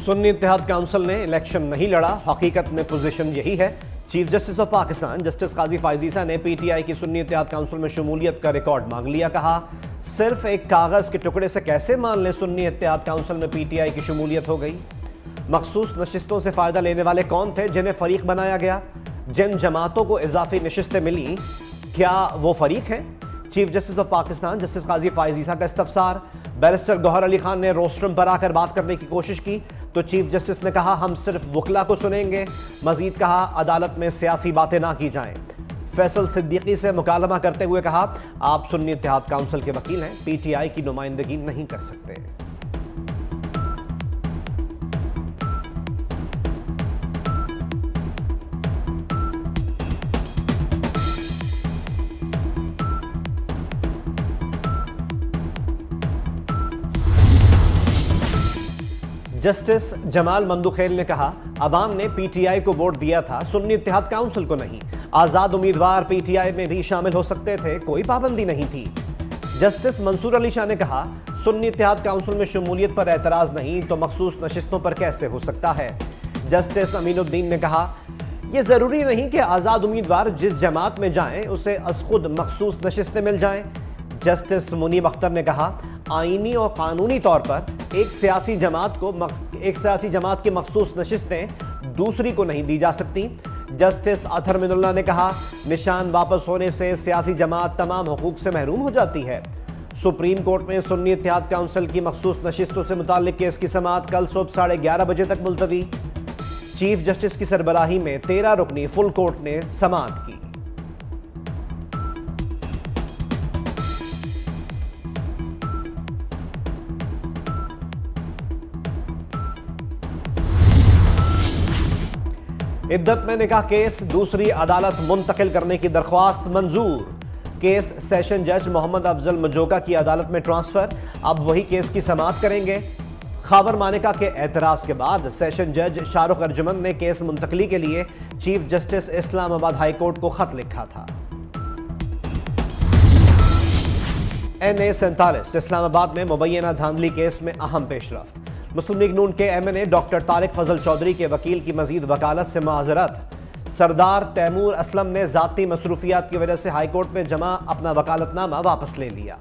Sunni Ittehad council ने election नहीं लड़ा, हकीकत में पोजीशन यही है। Chief justice of Pakistan justice Qazi Faez Isa ने पीटीआई की सुन्नी इत्तेहाद काउंसिल में शमूलियत का रिकॉर्ड मांग लिया। कहा, सिर्फ एक कागज के टुकड़े से कैसे मान लें सुन्नी इत्तेहाद काउंसिल में पीटीआई की शमूलियत हो गई। मखसूस नशिस्तों से फायदा लेने वाले कौन थे जिन्हें फरीक बनाया गया। जिन जमातों को इजाफी नशिस्तें मिली, क्या वो फरीक हैं। Chief justice of Pakistan justice Qazi Faez Isa का इस्तफसार। बैरिस्टर गौहर अली खान ने रोस्ट्रम पर आकर बात करने की कोशिश की तो चीफ जस्टिस ने कहा, हम सिर्फ वकला को सुनेंगे। मजीद कहा, अदालत में सियासी बातें ना की जाएं। फैसल सिद्दीकी से मुकालमा करते हुए कहा, आप सुन्नी इत्तेहाद काउंसिल के वकील हैं, पीटीआई की नुमाइंदगी नहीं कर सकते। जस्टिस जमाल मंदुखेल ने कहा, अवाम ने पीटीआई को वोट दिया था, सुन्नी इत्तेहाद काउंसिल को नहीं। आजाद उम्मीदवार पीटीआई में भी शामिल हो सकते थे, कोई पाबंदी नहीं थी। जस्टिस मंसूर अली शाह ने कहा, सुन्नी इत्तेहाद काउंसिल में शमूलियत पर एतराज नहीं तो मखसूस नशिस्तों पर कैसे हो सकता है। जस्टिस अमीनुद्दीन ने कहा, यह जरूरी नहीं कि आजाद उम्मीदवार जिस जमात में जाएं उसे अज़खुद मखसूस नशिस्तें मिल जाएं। जस्टिस मुनीब अख्तर ने कहा, आईनी और कानूनी तौर पर एक सियासी जमात की मखसूस नशिस्तें दूसरी को नहीं दी जा सकती। जस्टिस अतहर मिनुल्लाह ने कहा, निशान वापस होने से सियासी जमात तमाम हुकूक से महरूम हो जाती है। सुप्रीम कोर्ट में सुन्नी इत्तेहाद काउंसिल की मखसूस नशिस्तों से मुताल्लिक केस की समाअत कल सुबह 11:30 बजे तक मुलतवी। चीफ जस्टिस की सरबराही में 13 रुकनी फुल कोर्ट ने समाअत की। इद्दत में निकाह केस दूसरी अदालत मुंतकिल करने की दरख्वास्त मंजूर। केस सेशन जज मोहम्मद अफजल मजोका की अदालत में ट्रांसफर, अब वही केस की समाअत करेंगे। खाबर मानिका के एतराज के बाद सेशन जज शाहरुख अर्जुमन ने केस मुंतकली के लिए chief justice Islamabad high court को खत लिखा था। NA-47 इस्लामाबाद में मुबैना धांधली केस में अहम पेशरफ्त। मुस्लिम लीग नून के MNA डॉक्टर तारिक फजल चौधरी के वकील की मजीद वकालत से माजरत। सरदार तैमूर असलम ने जाती मसरूफियात की वजह से हाईकोर्ट में जमा अपना वकालतनामा वापस ले लिया।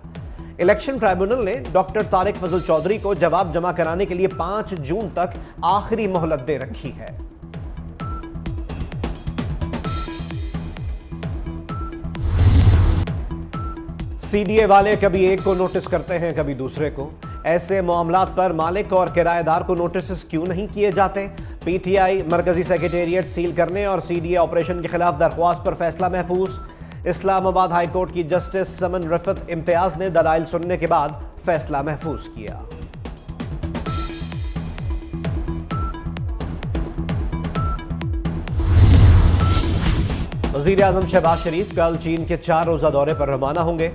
इलेक्शन ट्राइब्यूनल ने डॉक्टर तारिक फजल चौधरी को जवाब जमा कराने के लिए 5 जून तक आखिरी मोहलत दे रखी है। CDA वाले कभी एक को नोटिस करते हैं, कभी दूसरे को। ऐसे मामलात पर मालिक और किराएदार को नोटिस क्यों नहीं किए जाते। पीटीआई मरकजी सेक्रेटेरिएट सील करने और CDA ऑपरेशन के खिलाफ दरख्वास्त पर फैसला महफूज। इस्लामाबाद हाई कोर्ट की जस्टिस समन रफत इम्तियाज ने दलाइल सुनने के बाद फैसला महफूज किया। वजीर आजम शहबाज शरीफ कल चीन के 4 रोजा दौरे पर रवाना होंगे।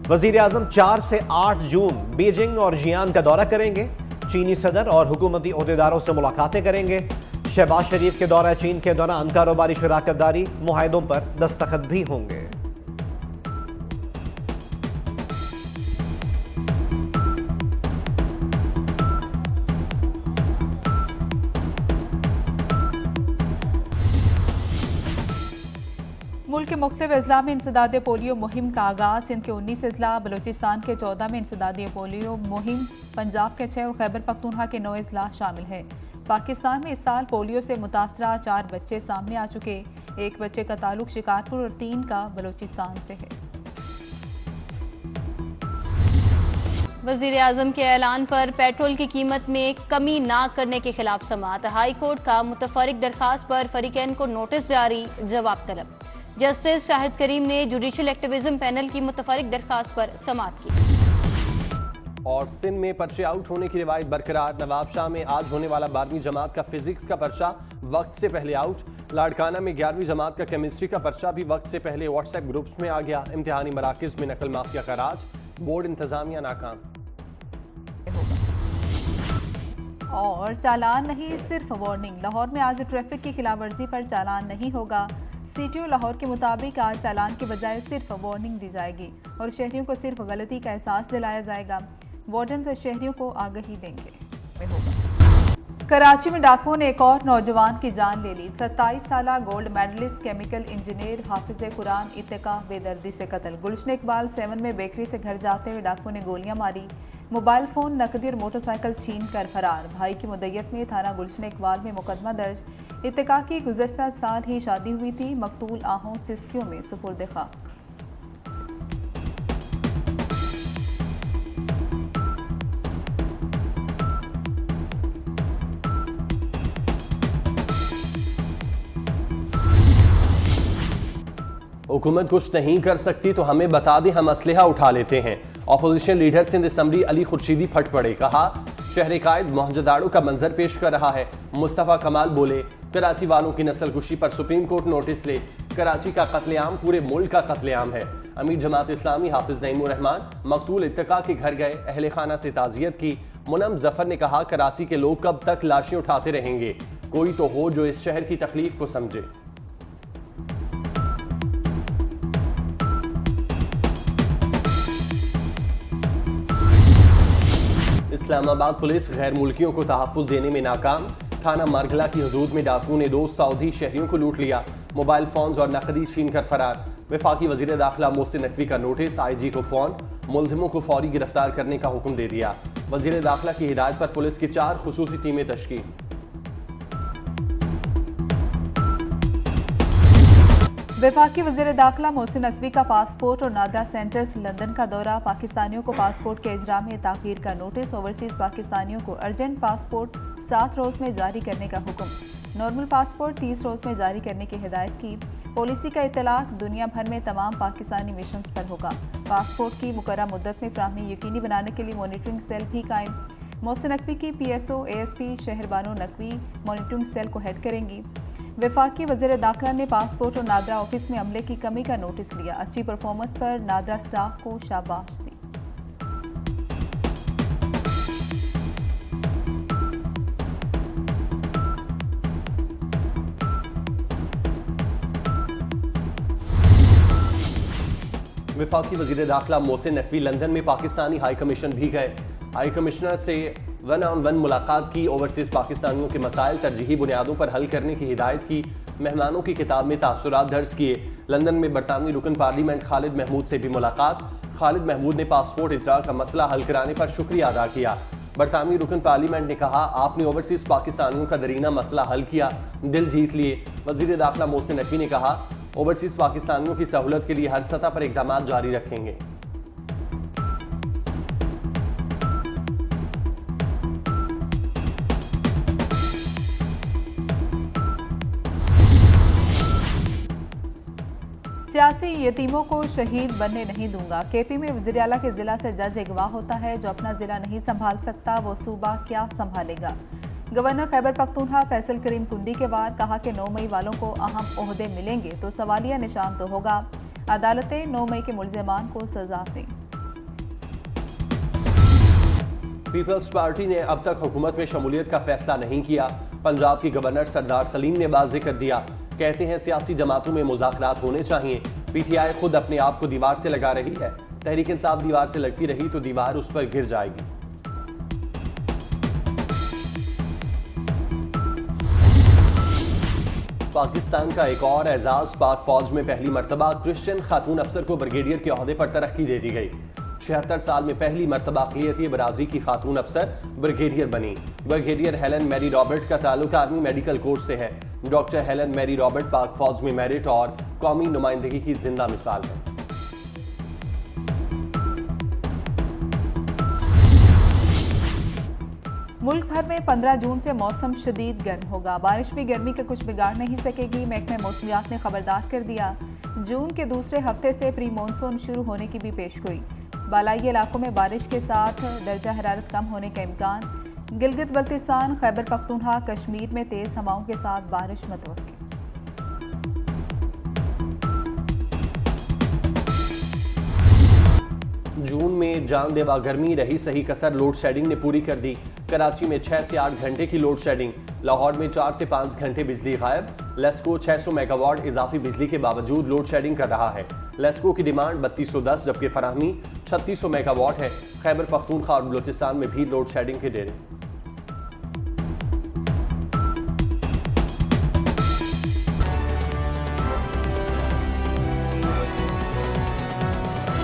वजीर आजम 4 से 8 जून बीजिंग और जियान का दौरा करेंगे। चीनी सदर और हुकूमती ओहदेदारों से मुलाकातें करेंगे। शहबाज शरीफ के दौरा चीन के दौरान कारोबारी शराकतदारी मुआहदों पर दस्तखत भी होंगे। मुल्क के मुख्तलिफ अजला में इंसदाद पोलियो मुहिम का आगाज। सिंध के 19 अजला, बलूचिस्तान के 14 में इंसदाद पोलियो मुहिम, पंजाब के 6 और खैबर पख्तूनख्वा के 9 अजला शामिल है। पाकिस्तान में इस साल पोलियो से मुतासरा 4 बच्चे सामने आ चुके। 1 बच्चे का ताल्लुक शिकारपुर और 3 का बलूचिस्तान से है। वज़ीर आज़म के ऐलान पर पेट्रोल की कीमत में कमी ना करने के खिलाफ समाअत। हाई कोर्ट का मुतफरिक दरखास्त पर फरीकैन को नोटिस जारी, जवाब तलब। जस्टिस शाहिद करीम ने जुडिशल एक्टिविज्म पैनल की मुतफरिक दरखास्त पर समाअत की। और सिंध में पर्चे आउट होने की रिवायत बरकरार। नवाब शाह में आज होने वाला 12वीं जमात का फिजिक्स का पर्चा वक्त से पहले आउट। लाड़काना में 11वीं जमात का केमिस्ट्री का पर्चा भी वक्त से पहले व्हाट्सएप ग्रुप्स में आ गया। इम्तिहानी मराकज में नकल माफिया का राज, बोर्ड इंतजामिया नाकाम। और चालान नहीं, सिर्फ वार्निंग। लाहौर में आज ट्रैफिक की खिलाफवर्जी पर चालान नहीं होगा। CTO लाहौर के मुताबिक आज चालान के बजाय सिर्फ वार्निंग दी जाएगी और शहरियों को सिर्फ गलती का एहसास दिलाया जाएगा। वार्डन शहरियों को आगाही देंगे। कराची में डाकुओं ने एक और नौजवान की जान ले ली। 27 साल गोल्ड मेडलिस्ट केमिकल इंजीनियर हाफिज कुरान इत्तेका बेदर्दी से कत्ल। गुलशन इकबाल 7 में बेकरी से घर जाते हुए डाकुओं ने गोलियां मारी, मोबाइल फोन, नकदी और मोटरसाइकिल छीन कर फरार। भाई की मुद्दत में थाना गुलशन इकबाल में मुकदमा दर्ज। इत्तेका की गुज़श्ता साल ही शादी हुई थी। मकतूल आहों सिस्कियों में सुपुर्द खाक। हुकूमत कुछ नहीं कर सकती तो हमें बता दें, हम असलहा उठा लेते हैं। Opposition leader Sindh assembly Ali Khurshidi फट पड़े, कहा शहर कायद मोहनजोदाड़ो का मंजर पेश कर रहा है। मुस्तफ़ा कमाल बोले कराची वालों की नस्ल कुशी पर सुप्रीम कोर्ट नोटिस ले। कराची का कत्लेआम पूरे मुल्क का कत्लेआम है। अमीर जमात इस्लामी हाफिज नईमुर रहमान मकतूल इत्तेका के घर गए, अहले खाना से ताज़ियत की। मुनम जफर ने कहा कराची के लोग कब तक लाशें उठाते रहेंगे, कोई तो हो जो इस शहर की तकलीफ को समझे। इस्लामाबाद पुलिस गैर मुल्कियों को तहफ़्फ़ुज़ देने में नाकाम। थाना मारगला की हदूद में डाकुओं ने 2 सऊदी शहरियों को लूट लिया, मोबाइल फोन्स और नकदी छीन कर फरार। वफाकी वज़ीर दाखिला मोहसिन नकवी का नोटिस, IG को फ़ोन, मुलजिमों को फौरी गिरफ्तार करने का हुक्म दे दिया। वज़ीर दाखिला की हिदायत पर पुलिस की 4 खुसूसी टीमें तश्कील। वफाकी वज़ीर दाखिला मोहसिन नकवी का पासपोर्ट और नादरा सेंटर्स लंदन का दौरा। पाकिस्तानियों को पासपोर्ट के इजरा में ताख़ीर का नोटिस। ओवरसीज़ पाकिस्तानियों को अर्जेंट पासपोर्ट 7 रोज़ में जारी करने का हुक्म। नॉर्मल पासपोर्ट 30 रोज़ में जारी करने की हिदायत की। पॉलिसी का इतलाक़ दुनिया भर में तमाम पाकिस्तानी मिशन पर होगा। पासपोर्ट की मुकर्रर मुद्दत में फ़राहमी यकीनी बनाने के लिए मॉनिटरिंग सेल भी कायम। मोहसिन नकवी की PSO ASP Sheharbano Naqvi monitoring cell को हेड करेंगी। वफाकी वज़ीर दाखिला ने पासपोर्ट और नादरा ऑफिस में अमले की कमी का नोटिस लिया। अच्छी परफॉर्मेंस पर नादरा स्टाफ को शाबाश दी। वफाकी वज़ीर दाखिला मोहसिन नकवी लंदन में पाकिस्तानी हाई कमीशन भी गए। हाई कमिश्नर से 1-on-1 मुलाकात की। ओवरसीज़ पाकिस्तानियों के मसाइल तरजीही बुनियादों पर हल करने की हिदायत की। मेहमानों की किताब में तासुरात दर्ज किए। लंदन में बरतानवी रुकन पार्लियामेंट खालिद महमूद से भी मुलाकात। खालिद महमूद ने पासपोर्ट इजरा का मसला हल कराने पर शुक्रिया अदा किया। बरतानवी रुकन पार्लियामेंट ने कहा, आपने ओवरसीज़ पाकिस्तानियों का दरीना मसला हल किया, दिल जीत लिए। वज़ीर दाखिला मोहसिन नकवी ने कहा, ओवरसीज़ पाकिस्तानियों की सहूलत के लिए हर सतह पर इक़दाम जारी रखेंगे। सियासी यतीमों को शहीद बनने नहीं दूंगा। KP में वज़ीर आला के ज़िला से जज अगवा होता है। जो अपना ज़िला नहीं संभाल सकता वो सूबा क्या संभालेगा। गवर्नर खैबर पख्तूनख्वा फैसल करीम कुंडी के वार, कहा कि 9 मई वालों को अहम ओहदे मिलेंगे तो सवालिया निशान तो होगा। अदालतें 9 मई के मुल्ज़िमान को सजा दें। पीपल्स पार्टी ने अब तक हुकूमत में शमूलियत का फैसला नहीं किया। पंजाब की गवर्नर सरदार सलीम ने वाज़ेह कर दिया। कहते हैं सियासी जमातों में मुज़ाकरात होने चाहिए। PTI खुद अपने आप को दीवार से लगा रही है। तहरीक इंसाफ दीवार से लगती रही तो दीवार उस पर गिर जाएगी। पाकिस्तान का एक और एजाज, पाक फौज में पहली मरतबा क्रिश्चियन खातून अफसर को ब्रिगेडियर के ओहदे पर तरक्की दे दी गई। 76 साल में पहली मरतबा अक़लियती बरादरी की खातून अफसर ब्रिगेडियर बनी। ब्रिगेडियर हेलन मैरी रॉबर्ट का ताल्लुक आर्मी मेडिकल कोर्स से है। डॉक्टर हेलन मैरी रॉबर्ट पाक फौज में मेरिट और कौमी नुमाइंदगी की जिंदा मिसाल है। मुल्क भर में 15 जून से मौसम शदीद गर्म होगा। बारिश भी गर्मी का कुछ बिगाड़ नहीं सकेगी। महकमे मौसमियात ने खबरदार कर दिया। जून के दूसरे हफ्ते से प्री मानसून शुरू होने की भी पेशगोई। बालाई इलाकों में बारिश के साथ दर्जा हरारत कम होने का इम्कान। गिलगित बल्तिस्तान, खैबर पख्तूनख्वा, कश्मीर में तेज हवाओं के साथ बारिश मुतवक्किल। जून में जानलेवा गर्मी रही सही कसर लोड शेडिंग ने पूरी कर दी। कराची में 6 से 8 घंटे की लोड शेडिंग। लाहौर में 4 से 5 घंटे बिजली गायब। लेस्को 600 मेगावाट इजाफी बिजली के बावजूद लोड शेडिंग कर रहा है। लेस्को की डिमांड 3210 जबकि फराहमी 3600 मेगावाट है। खैबर पख्तूनख्वा और बलूचिस्तान में भी लोड शेडिंग के डेरे।